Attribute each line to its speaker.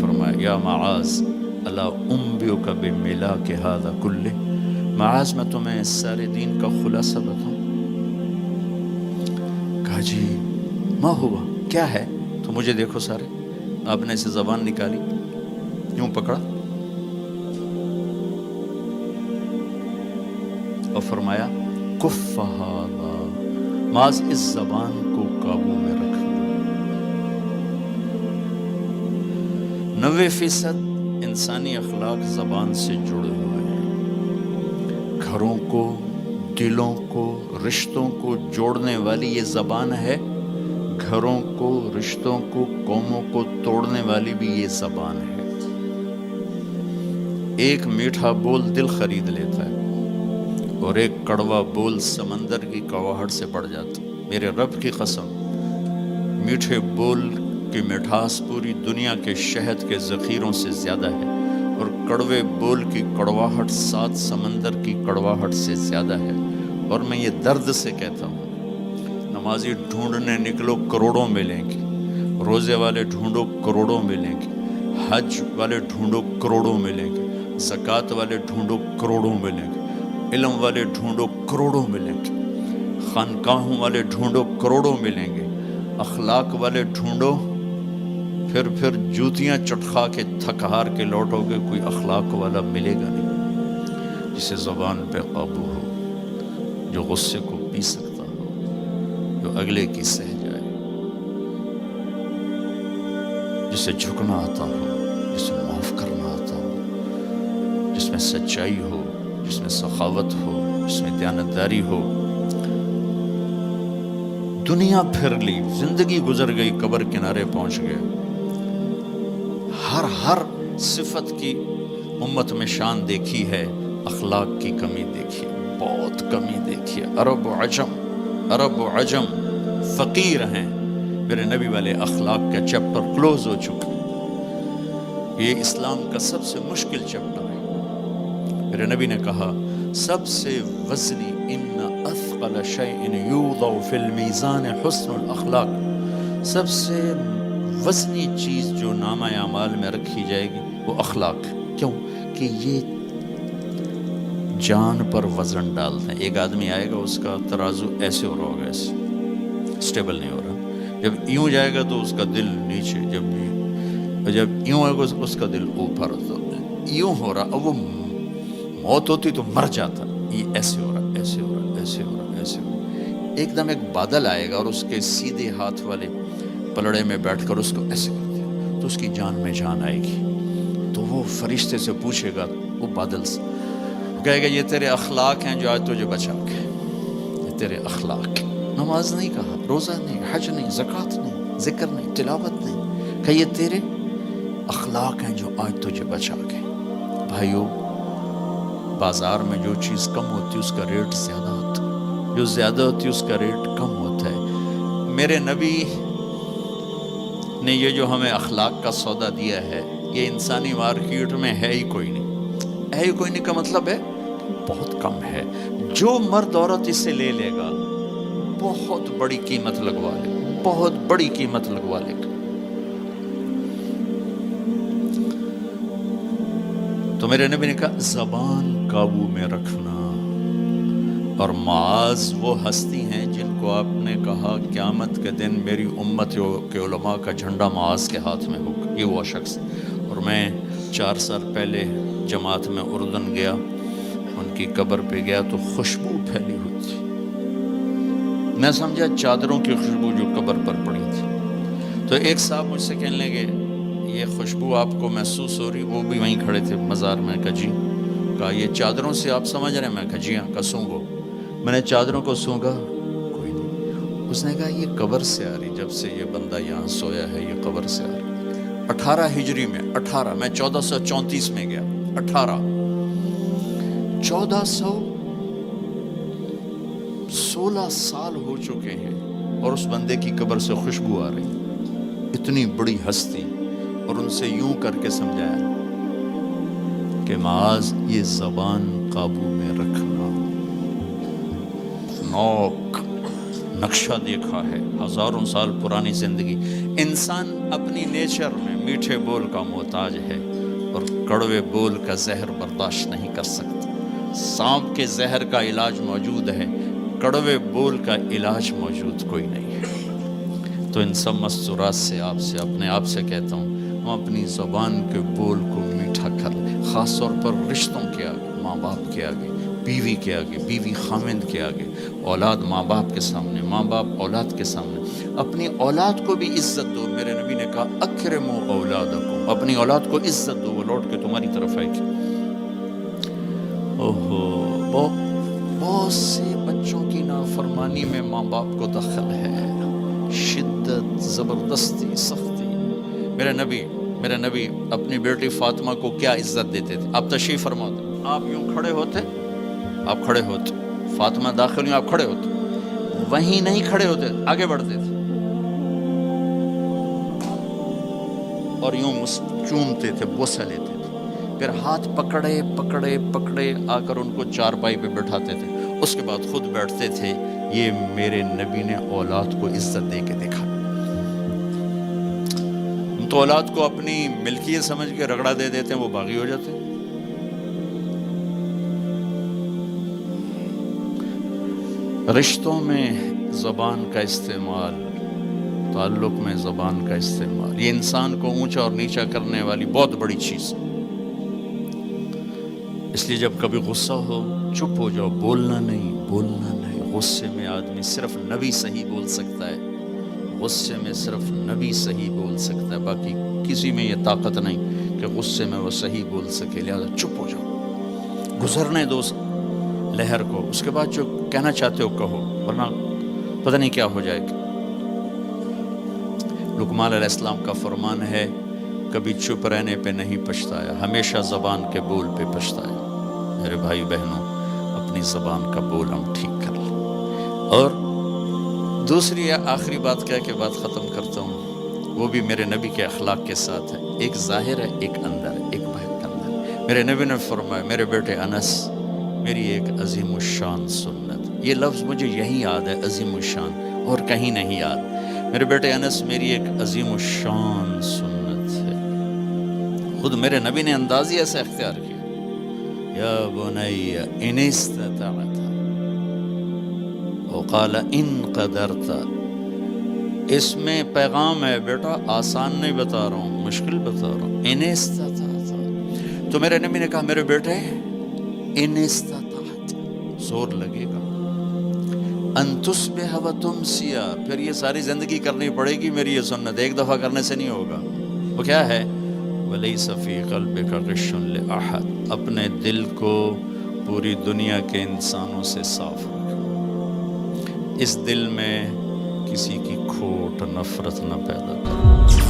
Speaker 1: فرمایا یا معاذ الا انبئک بملاک ھذا کلہ، معاذ میں تمہیں اس سارے دین کا خلاصہ بتاؤں؟ کہا جی ما ہوا، کیا ہے؟ تو مجھے دیکھو سارے، آپ نے اسے زبان نکالی، یوں پکڑا اور فرمایا کف ھذا، معاذ اس زبان کو قابو میں رکھنا۔ 90% انسانی اخلاق زبان سے جڑے ہوئے ہیں۔ گھروں کو، دلوں کو، رشتوں کو جوڑنے والی یہ زبان ہے، گھروں کو، رشتوں کو، قوموں کو توڑنے والی بھی یہ زبان ہے۔ ایک میٹھا بول دل خرید لیتا ہے اور ایک کڑوا بول سمندر کی کڑواہٹ سے بڑھ جاتا ہے۔ میرے رب کی قسم، میٹھے بول کی مٹھاس پوری دنیا کے شہد کے ذخیروں سے زیادہ ہے، اور کڑوے بول کی کڑواہٹ 7 سمندر کی کڑواہٹ سے زیادہ ہے۔ اور میں یہ درد سے کہتا ہوں، نمازی ڈھونڈنے نکلو کروڑوں ملیں گے، روزے والے ڈھونڈو کروڑوں ملیں گے، حج والے ڈھونڈو کروڑوں ملیں گے، زکوٰۃ والے ڈھونڈو کروڑوں ملیں گے، علم والے ڈھونڈو کروڑوں ملیں گے، خانقاہوں والے ڈھونڈو کروڑوں ملیں گے، اخلاق والے ڈھونڈو، پھر جوتیاں چٹخا کے تھک ہار کے لوٹو گے، کوئی اخلاق والا ملے گا نہیں، جسے زبان پہ قابو ہو، جو غصے کو پی سکتا ہو، جو اگلے کی سہ جائے، جسے جھکنا آتا ہو، جسے معاف کرنا آتا ہو، جس میں سچائی ہو، جس میں سخاوت ہو، جس میں دیانتداری ہو۔ دنیا پھر لی، زندگی گزر گئی، قبر کنارے پہنچ گئے، ہر صفت کی امت میں شان دیکھی ہے، اخلاق کی کمی دیکھی ہے، بہت کمی دیکھی ہے۔ عرب و عجم فقیر ہیں، میرے نبی والے اخلاق کا چیپٹر کلوز ہو چکا ہے۔ یہ اسلام کا سب سے مشکل چیپٹر ہے۔ میرے نبی نے کہا سب سے وزنی ان اثقل شیء یوضع فی المیزان حسن الاخلاق، سب سے وزنی چیز جو نامہ اعمال میں رکھی جائے گی وہ اخلاق۔ کیوں؟ کہ یہ جان پر وزن ڈالتے ہیں۔ ایک آدمی آئے گا، اس کا ترازو ایسے ہو رہا ہوگا، ایسے اسٹیبل نہیں ہو رہا، جب یوں جائے گا تو اس کا دل نیچے، جب یوں آئے گا اس کا دل اوپر، تو یوں ہو رہا، اب وہ موت ہوتی تو مر جاتا، یہ ایسے ہو رہا، ایسے ہو رہا، ایسے ہو رہا، ایسے ہو رہا۔ ایک دم ایک بادل آئے گا اور اس کے سیدھے ہاتھ والے پلڑے میں بیٹھ کر اس کو ایسے کرتے ہیں تو اس کی جان میں جان آئے گی۔ تو وہ فرشتے سے پوچھے گا، وہ بادل سے کہے گا یہ تیرے اخلاق ہیں جو آج تجھے بچا کے، یہ تیرے اخلاق۔ نماز نہیں کہا، روزہ نہیں، حج نہیں، زکوٰۃ نہیں، ذکر نہیں، تلاوت نہیں، کہ یہ تیرے اخلاق ہیں جو آج تجھے بچا کے۔ بھائیو، بازار میں جو چیز کم ہوتی ہے اس کا ریٹ زیادہ ہوتا ہے، جو زیادہ ہوتی ہے اس کا ریٹ کم ہوتا ہے۔ میرے نبی نے یہ جو ہمیں اخلاق کا سودا دیا ہے، یہ انسانی مارکیٹ میں ہے ہی کوئی نہیں۔ ہے ہی کوئی نہیں کا مطلب ہے بہت کم ہے۔ جو مرد عورت اسے لے لے گا بہت بڑی قیمت لگوا لے گا، بہت بڑی قیمت لگوا لے گا۔ تو میرے نبی نے کہا زبان قابو میں رکھنا۔ اور معاذ وہ ہستی ہیں جن کو آپ نے کہا قیامت کے دن میری امت کے علماء کا جھنڈا معاذ کے ہاتھ میں ہوگا، یہ وہ شخص۔ اور میں 4 سال پہلے جماعت میں اردن گیا، ان کی قبر پہ گیا تو خوشبو پھیلی ہوئی تھی، میں سمجھا چادروں کی خوشبو جو قبر پر پڑی تھی۔ تو ایک صاحب مجھ سے کہنے لگے یہ خوشبو آپ کو محسوس ہو رہی؟ وہ بھی وہیں کھڑے تھے مزار میں۔ کہا جی۔ کہا یہ چادروں سے آپ سمجھ رہے ہیں؟ میں کہا جی ہاں۔ کہا سونگو۔ میں نے چادروں کو سونگا، کوئی نہیں۔ اس نے کہا یہ قبر سے آ رہی، جب سے یہ بندہ یہاں سویا ہے یہ قبر سے آ رہی۔ 18 ہجری میں، 18 میں 1434 میں گیا، 1416 سال ہو چکے ہیں اور اس بندے کی قبر سے خوشبو آ رہی، اتنی بڑی ہستی۔ اور ان سے یوں کر کے سمجھایا کہ معاذ یہ زبان قابو میں رکھنا۔ نوک نقشہ دیکھا ہے، ہزاروں سال پرانی زندگی، انسان اپنی نیچر میں میٹھے بول کا محتاج ہے اور کڑوے بول کا زہر برداشت نہیں کر سکتا۔ سانپ کے زہر کا علاج موجود ہے، کڑوے بول کا علاج موجود کوئی نہیں ہے۔ تو ان سب مستورات سے اپنے آپ سے کہتا ہوں، ہم اپنی زبان کے بول کو میٹھا کر لیں، خاص طور پر رشتوں کے آگے، ماں باپ کے آگے، بیوی کے آگے، بیوی خامند کے آگے، اولاد ماں باپ کے سامنے، ماں باپ اولاد کے سامنے۔ اپنی اولاد کو بھی عزت دو۔ میرے نبی نے کہا اکرموا اولادکم، اپنی اولاد کو عزت دو، وہ لوٹ کے تمہاری طرف آئے گی۔ بہت سے بچوں کی نافرمانی میں ماں باپ کو دخل ہے، شدت، زبردستی، سختی۔ میرے نبی اپنی بیٹی فاطمہ کو کیا عزت دیتے تھے؟ آپ تشریف فرما دیں، آپ یوں کھڑے ہوتے، فاطمہ داخل ہوئی، آپ کھڑے ہوتے، وہیں نہیں کھڑے ہوتے، آگے بڑھتے تھے اور یوں چومتے تھے، بوسہ لیتے تھے، پھر ہاتھ پکڑے آ کر ان کو چارپائی پہ بٹھاتے تھے، اس کے بعد خود بیٹھتے تھے۔ یہ میرے نبی نے اولاد کو عزت دے کے دیکھا۔ ہم تو اولاد کو اپنی ملکیت سمجھ کے رگڑا دے دیتے ہیں، وہ باغی ہو جاتے ہیں۔ رشتوں میں زبان کا استعمال، تعلق میں زبان کا استعمال، یہ انسان کو اونچا اور نیچا کرنے والی بہت بڑی چیز ہے۔ اس لیے جب کبھی غصہ ہو، چپ ہو جاؤ، بولنا نہیں۔ غصے میں آدمی صرف نبی صحیح بول سکتا ہے، غصے میں صرف نبی صحیح بول سکتا ہے، باقی کسی میں یہ طاقت نہیں کہ غصے میں وہ صحیح بول سکے۔ لہذا چپ ہو جاؤ، گزرنے دو لہر کو، اس کے بعد جو کہنا چاہتے ہو کہو، ورنہ پتہ نہیں کیا ہو جائے گا۔ لقمان علیہ السلام کا فرمان ہے، کبھی چپ رہنے پہ نہیں پچھتایا، ہمیشہ زبان کے بول پہ پچھتایا۔ میرے بھائی بہنوں، اپنی زبان کا بول ہم ٹھیک کر لیں۔ اور دوسری آخری بات کہہ کے بات ختم کرتا ہوں، وہ بھی میرے نبی کے اخلاق کے ساتھ ہے، ایک ظاہر ہے، ایک اندر ہے، ایک باہر کا اندر ہے۔ میرے نبی نے فرمایا، میرے بیٹے انس، میری ایک عظیم الشان سنت، یہ لفظ مجھے یہی یاد ہے، عظیم الشان، اور کہیں نہیں یاد۔ میرے بیٹے انس، میری ایک عظیم الشان سنت ہے۔ خود میرے نبی نے انداز ہی ایسا اختیار کیا، یا بنی ان استطعت وقال ان قدرت۔ اس میں پیغام ہے، بیٹا آسان نہیں بتا رہا ہوں، مشکل بتا رہا ہوں، ان استطعت۔ تو میرے نبی نے کہا، میرے بیٹے ان استطعت، زور لگے گا، ان تصبح وتمسی، پھر یہ ساری زندگی کرنی پڑے گی میری یہ سنت، ایک دفعہ کرنے سے نہیں ہوگا۔ وہ کیا ہے؟ وَلَيْسَ فِي قَلْبِكَ غِشٌّ لِأَحَدٍ، اپنے دل کو پوری دنیا کے انسانوں سے صاف رکھو، اس دل میں کسی کی کھوٹ، نفرت نہ پیدا کرو۔